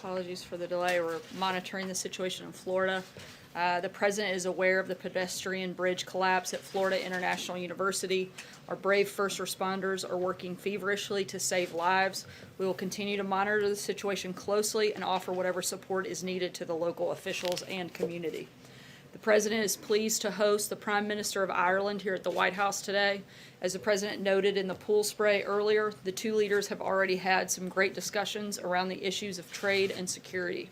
Apologies for the delay. We're monitoring the situation in Florida. The President is aware of the pedestrian bridge collapse at Florida International University. Our brave first responders are working feverishly to save lives. We will continue to monitor the situation closely and offer whatever support is needed to the local officials and community. The President is pleased to host the Prime Minister of Ireland here at the White House today. As the President noted in the pool spray earlier, the two leaders have already had some great discussions around the issues of trade and security.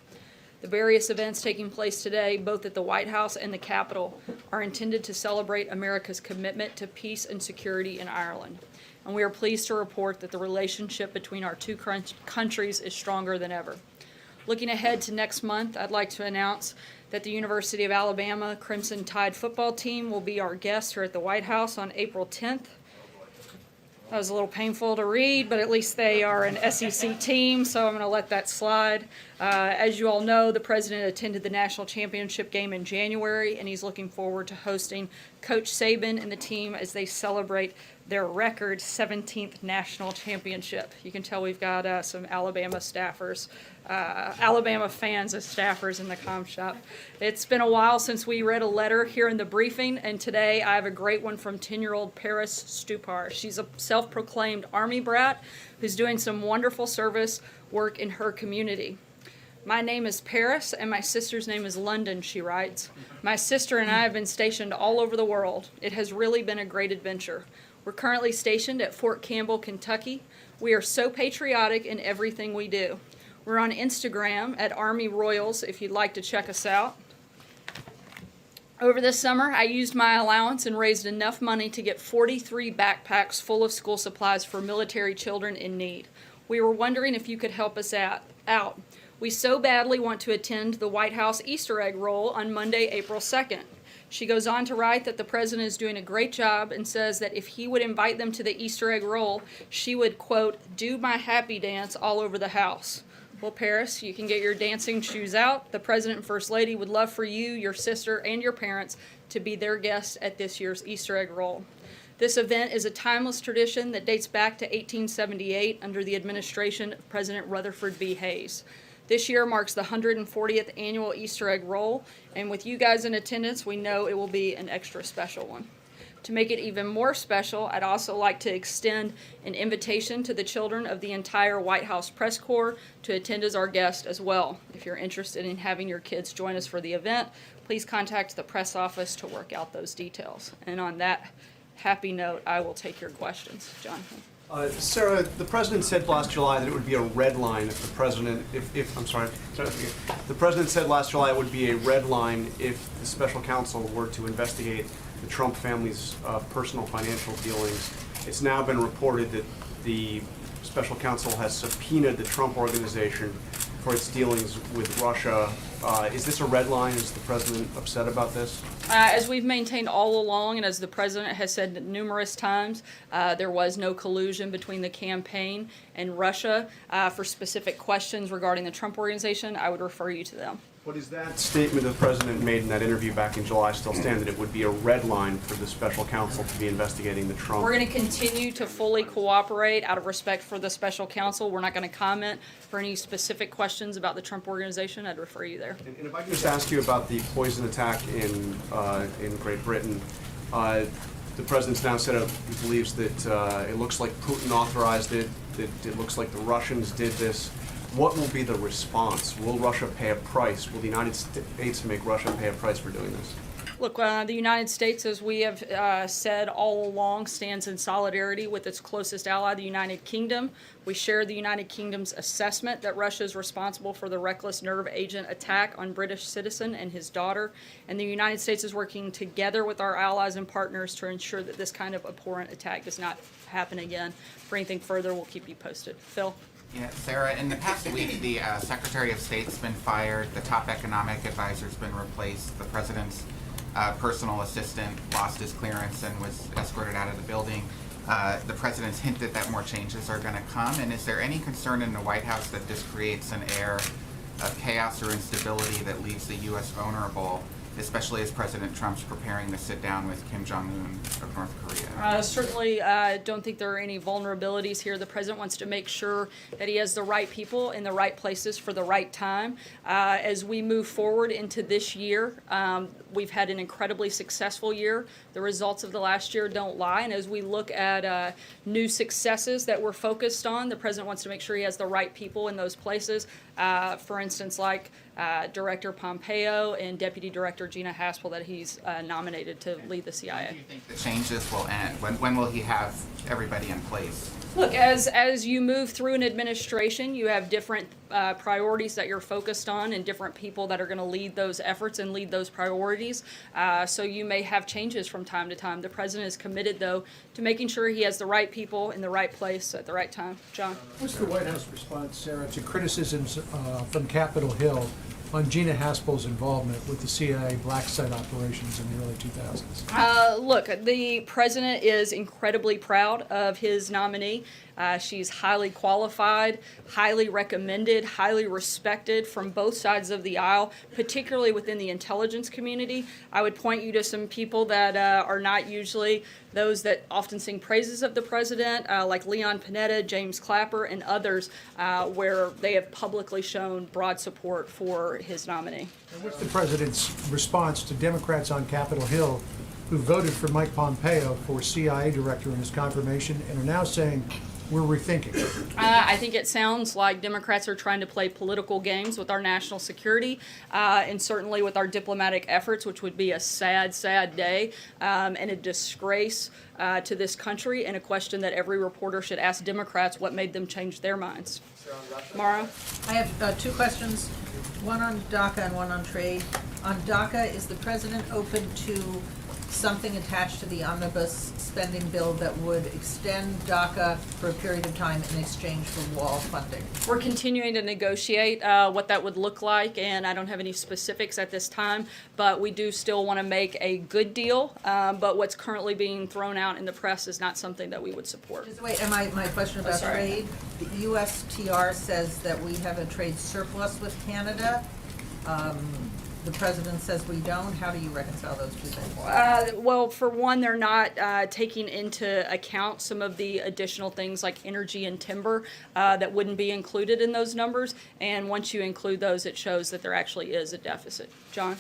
The various events taking place today, both at the White House and the Capitol, are intended to celebrate America's commitment to peace and security in Ireland. And we are pleased to report that the relationship between our two countries is stronger than ever. Looking ahead to next month, I'd like to announce that the University of Alabama Crimson Tide football team will be our guest here at the White House on April 10th. That was a little painful to read, but at least they are an SEC team, so I'm going to let that slide. As you all know, the President attended the national championship game in January, and he's looking forward to hosting Coach Saban and the team as they celebrate their record 17th national championship. You can tell we've got some Alabama staffers, Alabama fans as staffers in the comm shop. It's been a while since we read a letter here in the briefing, and today I have a great one from 10-year-old Paris Stupar. She's a self-proclaimed Army brat who's doing some wonderful service work in her community. My name is Paris, and my sister's name is London, she writes. My sister and I have been stationed all over the world. It has really been a great adventure. We're currently stationed at Fort Campbell, Kentucky. We are so patriotic in everything we do. We're on Instagram at Army Royals if you'd like to check us out. Over this summer, I used my allowance and raised enough money to get 43 backpacks full of school supplies for military children in need. We were wondering if you could help us out. We so badly want to attend the White House Easter egg roll on Monday, April 2nd. She goes on to write that the President is doing a great job and says that if he would invite them to the Easter egg roll, she would, quote, do my happy dance all over the house. Well, Paris, you can get your dancing shoes out. The President and First Lady would love for you, your sister, and your parents to be their guests at this year's Easter egg roll. This event is a timeless tradition that dates back to 1878 under the administration of President Rutherford B. Hayes. This year marks the 140th annual Easter egg roll, and with you guys in attendance, we know it will be an extra special one. To make it even more special, I'd also like to extend an invitation to the children of the entire White House press corps to attend as our guest as well. If you're interested in having your kids join us for the event, please contact the press office to work out those details. And on that happy note, I will take your questions. Jonathan. Sarah, the President said last July that it would be a red line if the President, the President said last July it would be a red line if the special counsel were to investigate the Trump family's personal financial dealings. It's now been reported that the special counsel has subpoenaed the Trump organization for its dealings with Russia. Is this a red line? Is the President upset about this? As we've maintained all along, and as the President has said numerous times, there was no collusion between the campaign and Russia. For specific questions regarding the Trump organization, I would refer you to them. But is that statement the President made in that interview back in July still stand, that it would be a red line for the special counsel to be investigating the Trump? We're going to continue to fully cooperate out of respect for the special counsel. We're not going to comment for any specific questions about the Trump organization. I'd refer you there. And if I can just ask you about the poison attack in Great Britain. The President's now said he believes that it looks like Putin authorized it, that it looks like the Russians did this. What will be the response? Will Russia pay a price? Will the United States make Russia pay a price for doing this? Look, the United States, as we have said all along, stands in solidarity with its closest ally, the United Kingdom. We share the United Kingdom's assessment that Russia is responsible for the reckless nerve agent attack on British citizen and his daughter, and the United States is working together with our allies and partners to ensure that this kind of abhorrent attack does not happen again. For anything further, we'll keep you posted. Phil? Yeah, Sarah, in the past week, the Secretary of State's been fired, the top economic advisor's been replaced, the President's personal assistant lost his clearance and was escorted out of the building. The President's hinted that more changes are going to come, and is there any concern in the White House that this creates an air of chaos or instability that leaves the U.S. vulnerable especially as President Trump's preparing to sit down with Kim Jong-un of North Korea? Certainly, don't think there are any vulnerabilities here. The president wants to make sure that he has the right people in the right places for the right time. As we move forward into this year, we've had an incredibly successful year. The results of the last year don't lie. And as we look at new successes that we're focused on, the president wants to make sure he has the right people in those places. For instance, like Director Pompeo and Deputy Director Gina Haspel that he's nominated to lead the CIA. When do you think the changes will end? When will he have everybody in place? Look, as you move through an administration, you have different priorities that you're focused on and different people that are going to lead those efforts and lead those priorities. So you may have changes from time to time. The president is committed, though, to making sure he has the right people in the right place at the right time. John? What's the White House response, Sarah, to criticisms from Capitol Hill on Gina Haspel's involvement with the CIA black site operations in the early 2000s? Look, the president is incredibly proud of his nominee. She's highly qualified, highly recommended, highly respected from both sides of the aisle, particularly within the intelligence community. I would point you to some people that are not usually those that often sing praises of the president, like Leon Panetta, James Clapper, and others, where they have publicly shown broad support for his nominee. And what's the president's response to Democrats on Capitol Hill who voted for Mike Pompeo for CIA director in his confirmation and are now saying, we're rethinking? I think it sounds like Democrats are trying to play political games with our national security and certainly with our diplomatic efforts, which would be a sad, sad day and a disgrace to this country, and a question that every reporter should ask Democrats what made them change their minds. Mara? I have two questions, one on DACA and one on trade. On DACA, is the president open to something attached to the omnibus spending bill that would extend DACA for a period of time in exchange for wall funding? We're continuing to negotiate what that would look like, and I don't have any specifics at this time, but we do still want to make a good deal, but what's currently being thrown out in the press is not something that we would support. Just wait, and my question about sorry. trade, the USTR says that we have a trade surplus with Canada. The president says we don't. How do you reconcile those two things? Well, for one, they're not taking into account some of the additional things like energy and timber that wouldn't be included in those numbers. And once you include those, it shows that there actually is a deficit. John?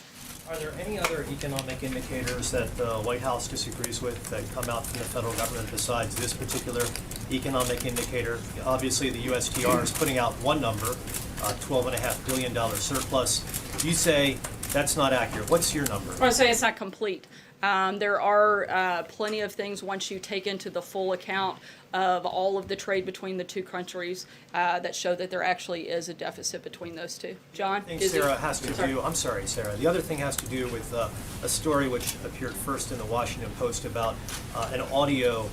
Are there any other economic indicators that the White House disagrees with that come out from the federal government besides this particular economic indicator? Obviously, the USTR is putting out one number, $12.5 billion surplus. You say that's not accurate. What's your number? I say it's not complete. There are plenty of things once you take into the full account of all of the trade between the two countries that show that there actually is a deficit between those two. John? I think Sarah has to do, I'm sorry, Sarah. The other thing has to do with a story which appeared first in the Washington Post about an audio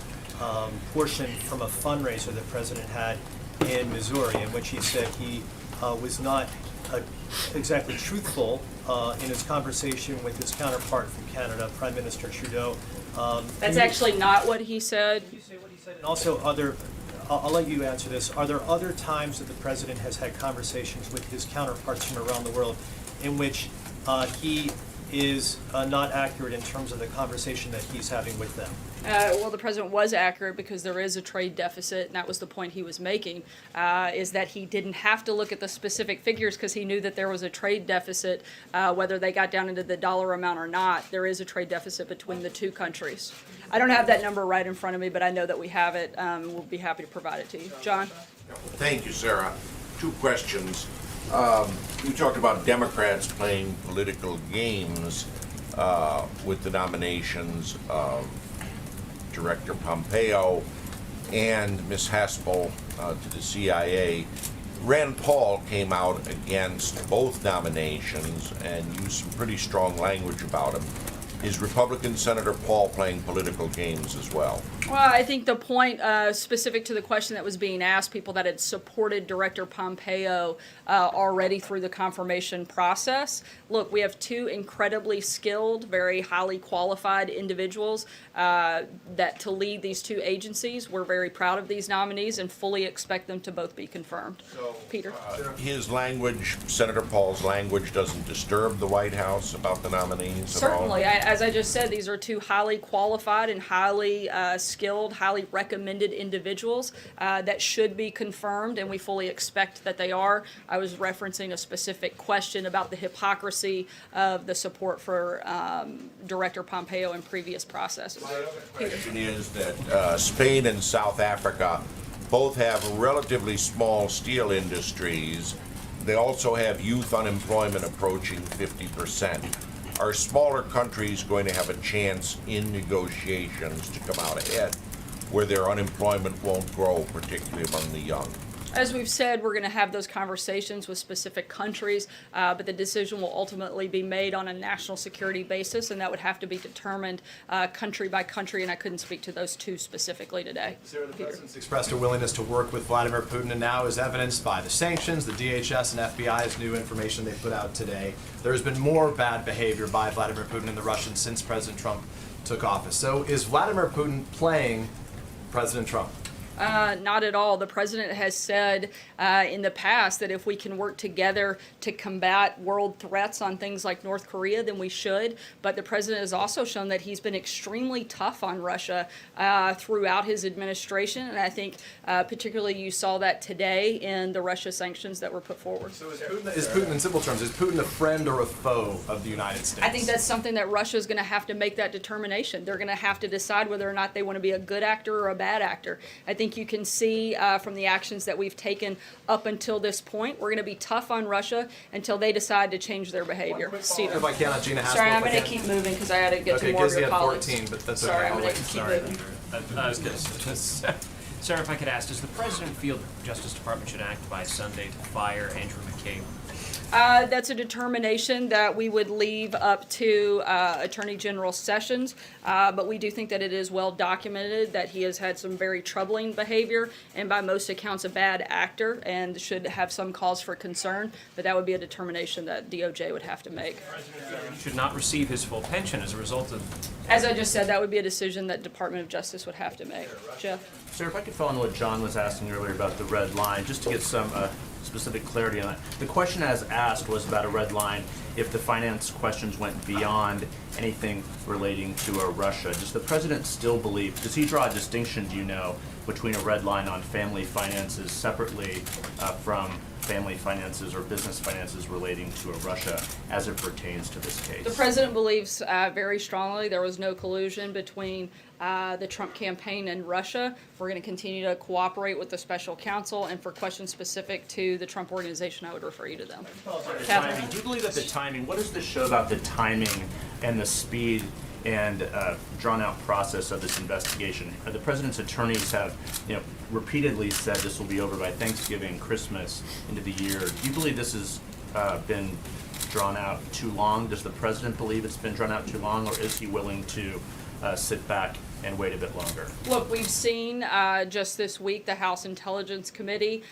portion from a fundraiser the president had in Missouri, in which he said he was not exactly truthful in his conversation with his counterpart from Canada, Prime Minister Trudeau. That's actually not what he said. Can you say what he said? And also I'll let you answer this. Are there other times that the president has had conversations with his counterparts from around the world in which he is not accurate in terms of the conversation that he's having with them? Well, the president was accurate because there is a trade deficit, and that was the point he was making, is that he didn't have to look at the specific figures because he knew that there was a trade deficit, whether they got down into the dollar amount or not. There is a trade deficit between the two countries. I don't have that number right in front of me, but I know that we have it. We'll be happy to provide it to you. John? Thank you, Sarah. Two questions. You talked about Democrats playing political games with the nominations of Director Pompeo and Ms. Haspel to the CIA. Rand Paul came out against both nominations and used some pretty strong language about him. is Republican Senator Paul playing political games as well? Well, I think the point specific to the question that was being asked, people that had supported Director Pompeo already through the confirmation process. Look, we have two incredibly skilled, very highly qualified individuals that to lead these two agencies. We're very proud of these nominees and fully expect them to both be confirmed. Peter? His language, Senator Paul's language, doesn't disturb the White House about the nominees at all? Certainly. As I just said, these are two highly qualified and highly skilled, highly recommended individuals that should be confirmed, and we fully expect that they are. I was referencing a specific question about the hypocrisy of the support for Director Pompeo in previous processes. The question is that Spain and South Africa both have relatively small steel industries. They also have youth unemployment approaching 50%. Are smaller countries going to have a chance in negotiations to come out ahead where their unemployment won't grow, particularly among the young? As we've said, we're going to have those conversations with specific countries, but the decision will ultimately be made on a national security basis, and that would have to be determined country by country, and I couldn't speak to those two specifically today. Sarah, the Peter. president's expressed a willingness to work with Vladimir Putin, and now is evidenced by the sanctions, the DHS and FBI's new information they put out today. There has been more bad behavior by Vladimir Putin and the Russians since President Trump took office. So is Vladimir Putin playing President Trump? Not at all. The president has said in the past that if we can work together to combat world threats on things like North Korea, then we should. But the president has also shown that he's been extremely tough on Russia throughout his administration. And I think particularly you saw that today in the Russia sanctions that were put forward. So is Putin, in simple terms, is Putin a friend or a foe of the United States? I think that's something that Russia is going to have to make that determination. They're going to have to decide whether or not they want to be a good actor or a bad actor. I think you can see from the actions that we've taken up until this point, we're going to be tough on Russia until they decide to change their behavior. Stephen. If I can, on Gina Haspel. Sorry, I'm if I going to can. keep moving because I got to get Okay, to more of Gizzy your had colleagues. 14, but that's Sorry, okay. I'm I'll going wait. to keep Sorry. moving. Sarah, if I could ask, does the president feel the Justice Department should act by Sunday to fire Andrew McCabe? That's a determination that we would leave up to Attorney General Sessions, but we do think that it is well documented that he has had some very troubling behavior and by most accounts a bad actor and should have some cause for concern, but that would be a determination that DOJ would have to make. He should not receive his full pension as a result of... As I just said, that would be a decision that Department of Justice would have to make. Jeff? Sir, if I could follow on what John was asking earlier about the red line, just to get some specific clarity on that. The question as asked was about a red line if the finance questions went beyond anything relating to Russia. Does the president still believe, does he draw a distinction, do you know, between a red line on family finances separately from family finances or business finances relating to Russia as it pertains to this case? The president believes very strongly there was no collusion between the Trump campaign and Russia. We're going to continue to cooperate with the special counsel, and for questions specific to the Trump organization, I would refer you to them. Timing. Do you believe that the timing, what does this show about the timing and the speed and drawn-out process of this investigation? The president's attorneys have, repeatedly said this will be over by Thanksgiving, Christmas, into the year. Do you believe this has been drawn out too long? Does the president believe it's been drawn out too long, or is he willing to sit back and wait a bit longer? Look, we've seen just this week the House Intelligence Committee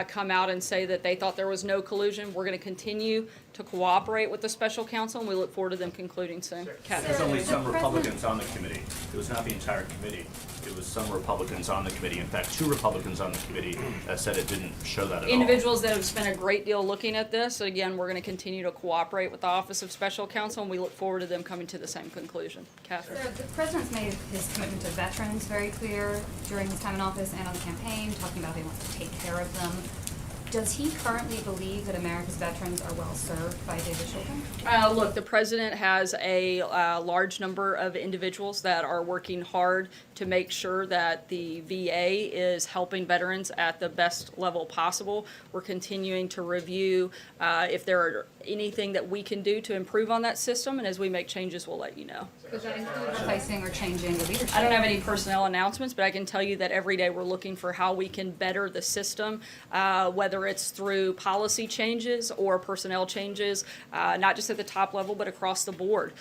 come out and say that they thought there was no collusion. We're going to continue to cooperate with the special counsel, and we look forward to them concluding soon. There's only some Republicans on the committee. It was not the entire committee. It was some Republicans on the committee. In fact, 2 Republicans on the committee said it didn't show that at all. Individuals that have spent a great deal looking at this. Again, we're going to continue to cooperate with the Office of Special Counsel, and we look forward to them coming to the same conclusion. Catherine. So the president's made his commitment to veterans very clear during his time in office and on the campaign, talking about how he wants to take care of them. Does he currently believe that America's veterans are well served by David Shulkin? Look, the president has a large number of individuals that are working hard to make sure that the VA is helping veterans at the best level possible. We're continuing to review if there are anything that we can do to improve on that system, and as we make changes, we'll let you know. Does that include replacing or changing the leadership? I don't have any personnel announcements, but I can tell you that every day we're looking for how we can better the system, whether whether it's through policy changes or personnel changes, not just at the top level, but across the board.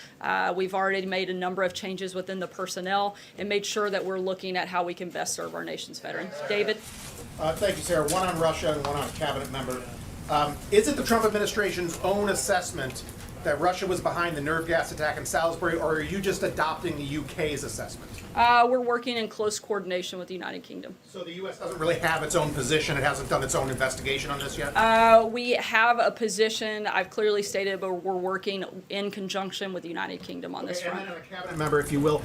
We've already made a number of changes within the personnel and made sure that we're looking at how we can best serve our nation's veterans. David? Thank you, Sarah. One on Russia and one on a cabinet member. Is it the Trump administration's own assessment that Russia was behind the nerve gas attack in Salisbury, or are you just adopting the UK's assessment? We're working in close coordination with the United Kingdom. So the U.S. doesn't really have its own position? It hasn't done its own investigation on this yet? We have a position, I've clearly stated, but we're working in conjunction with the United Kingdom on this And front. then on a cabinet member, if you will,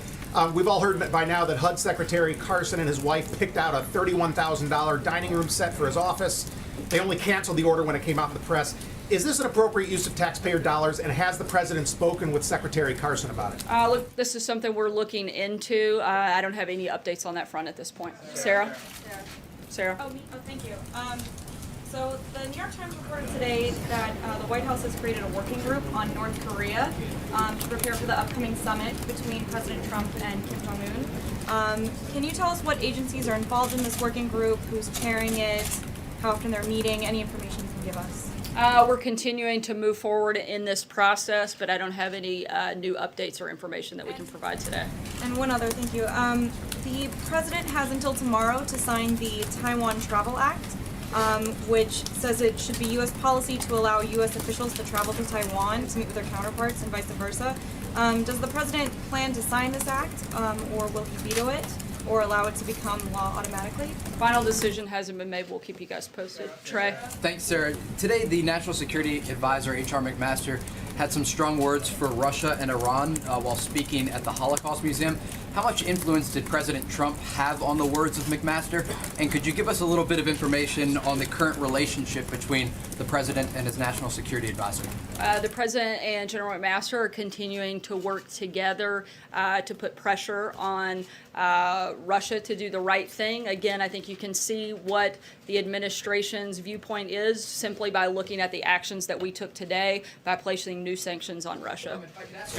we've all heard by now that HUD Secretary Carson and his wife picked out a $31,000 dining room set for his office. They only canceled the order when it came out in the press. Is this an appropriate use of taxpayer dollars, and has the president spoken with Secretary Carson about it? Look, this is something we're looking into. I don't have any updates on that front at this point. Sarah? Sarah? Oh, thank you. So the New York Times reported today that the White House has created a working group on North Korea to prepare for the upcoming summit between President Trump and Kim Jong-un. Can you tell us what agencies are involved in this working group, who's chairing it, how often they're meeting, any information you can give us? We're continuing to move forward in this process, but I don't have any new updates or information that we can provide today. And one other, thank you. The president has until tomorrow to sign the Taiwan Travel Act, which says it should be U.S. policy to allow U.S. officials to travel to Taiwan to meet with their counterparts and vice versa. Does the president plan to sign this act, or will he veto it, or allow it to become law automatically? Final decision hasn't been made. We'll keep you guys posted. Trey? Thanks, Sarah. Today, the National Security Advisor, H.R. McMaster, had some strong words for Russia and Iran while speaking at the Holocaust Museum. How much influence did President Trump have on the words of McMaster? And could you give us a little bit of information on the current relationship between the president and his National Security Advisor? The president and General McMaster are continuing to work together to put pressure on Russia to do the right thing. Again, I think you can see what the administration's viewpoint is simply by looking at the actions that we took today by placing new sanctions on Russia.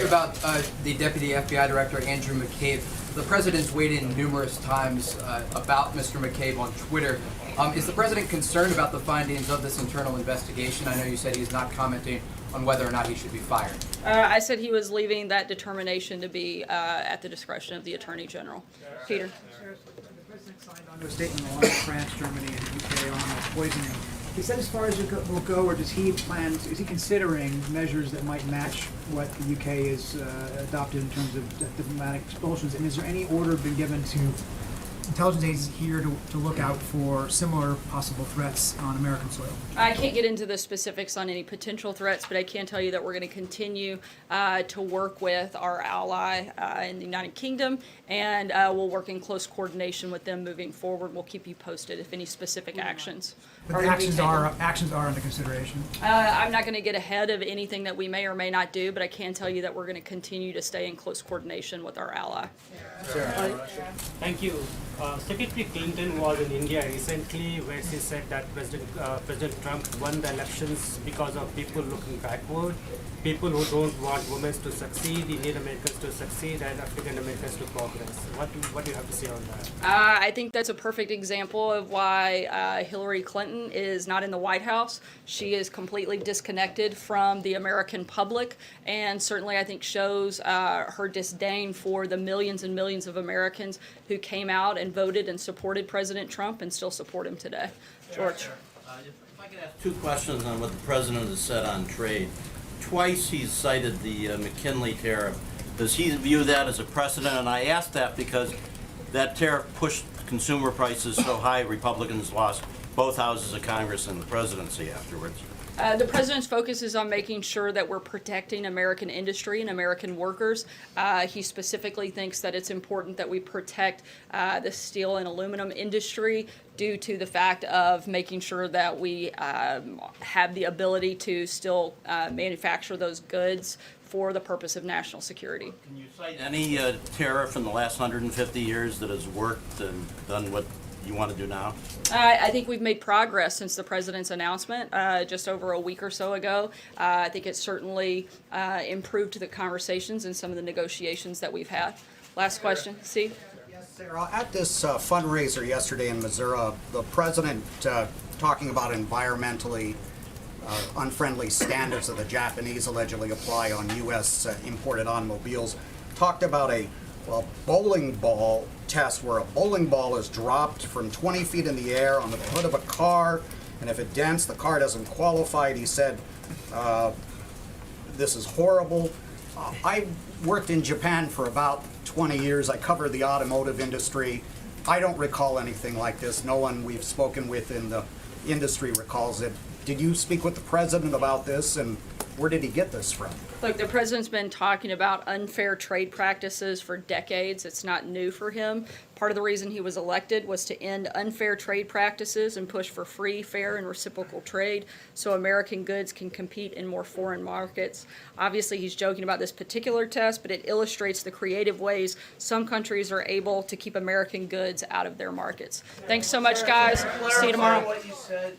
About the Deputy FBI Director, Andrew McCabe. The president's weighed in numerous times about Mr. McCabe on Twitter. Is the president concerned about the findings of this internal investigation? I know you said he's not commenting on whether or not he should be fired. I said he was leaving that determination to be at the discretion of the Attorney General. Peter? The president signed onto a statement along with France, Germany, and the UK on poisoning. Is that as far as it will go, or does he plan? Is he considering measures that might match what the UK has adopted in terms of diplomatic expulsions? And is there any order been given to intelligence agencies here to look out for similar possible threats on American soil? I can't get into the specifics on any potential threats, but I can tell you that we're going to continue to work with our ally in the United Kingdom, and we'll work in close coordination with them moving forward. We'll keep you posted if any specific actions But the actions are under consideration. I'm not going to get ahead of anything that we may or may not do, but I can tell you that we're going to continue to stay in close coordination with our ally. Thank you. Secretary Clinton was in India recently, where she said that President Trump won the elections because of people looking backward, people who don't want women to succeed, Indian Americans to succeed, and African Americans to progress. What do you have to say on that? I think that's a perfect example of why Hillary Clinton is not in the White House. She is completely disconnected from the American public, and certainly I think shows her disdain for the millions and millions of Americans who came out and voted and supported President Trump and still support him today. George. If I could ask two questions on what the president has said on trade. Twice he's cited the McKinley tariff. Does he view that as a precedent? And I ask that because that tariff pushed consumer prices so high, Republicans lost both houses of Congress and the presidency afterwards. The president's focus is on making sure that we're protecting American industry and American workers. He specifically thinks that it's important that we protect the steel and aluminum industry due to the fact of making sure that we have the ability to still manufacture those goods for the purpose of national security. Can you cite any tariff in the last 150 years that has worked and done what you want to do now? I think we've made progress since the president's announcement just over a week or so ago. I think it's certainly improved the conversations and some of the negotiations that we've had. Last question, Steve? Yes, Sarah. At this fundraiser yesterday in Missouri, the president talking about environmentally unfriendly standards that the Japanese allegedly apply on U.S. Imported automobiles. Talked about a bowling ball test where a bowling ball is dropped from 20 feet in the air on the hood of a car, and if it dents, the car doesn't qualify. He said, this is horrible. I worked in Japan for about 20 years. I covered the automotive industry. I don't recall anything like this. No one we've spoken with in the industry recalls it. Did you speak with the president about this, and where did he get this from? Look, the president's been talking about unfair trade practices for decades. It's not new for him. Part of the reason he was elected was to end unfair trade practices and push for free, fair, and reciprocal trade so American goods can compete in more foreign markets. Obviously, he's joking about this particular test, but it illustrates the creative ways some countries are able to keep American goods out of their markets. Thanks so much, guys. See you tomorrow. What you said